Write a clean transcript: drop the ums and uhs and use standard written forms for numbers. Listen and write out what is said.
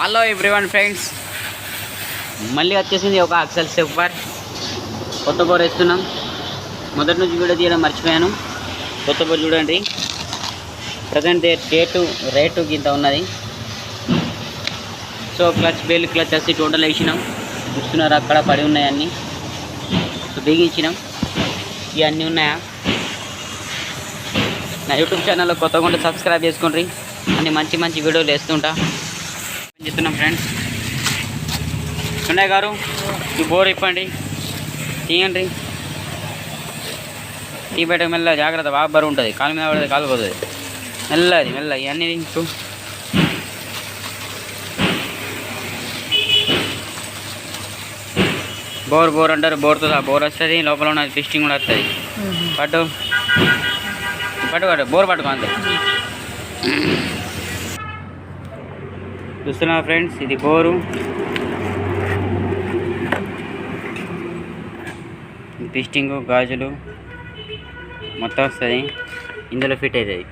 Hello everyone friends, మళ్ళీ వచ్చేసింది ఒక అక్సెల్ సూపర్ కొత్త బోర్ వేస్తున్నాం. మొదటి నుంచి వీడియో తీయడం మర్చిపోయాను. కొత్త బోర్ చూడండి, ప్రజెంట్ రేటు ఇంత ఉన్నది. సో క్లచ్ బెల్ క్లచ్ వచ్చి టోటల్ వేసినాం. చూస్తున్నారు అక్కడ పడి ఉన్నాయి అన్నీ. సో బిగించినాం. ఇవన్నీ ఉన్నాయా? నా యూట్యూబ్ ఛానల్లో కొత్తగా ఉంటే సబ్స్క్రైబ్ చేసుకోండి. అన్ని మంచి మంచి వీడియోలు వేస్తుంటా చెప్తున్నాం ఫ్రెండ్స్. సుండయ్య గారు, ఈ బోర్ ఇప్పండి, తీయండి. టీ బయట మెల్ల జాగ్రత్త, బాగా బరువు ఉంటుంది. కాలు మీద పడితే కాలు పోతుంది. మెల్లది మెల్ల ఇవన్నీ ఇంటూ బోర్ అంటారు. బోర్ వస్తుంది, లోపల ఉన్నది ఫిస్టింగ్ కూడా వస్తుంది. పట్టు బోర్ పట్టుకో అంతే. చూస్తున్నా ఫ్రెండ్స్, ఇది బోరు. ఫిస్టింగ్ గాజులు మొత్తం వస్తుంది, ఇందులో ఫిట్ అవుతుంది.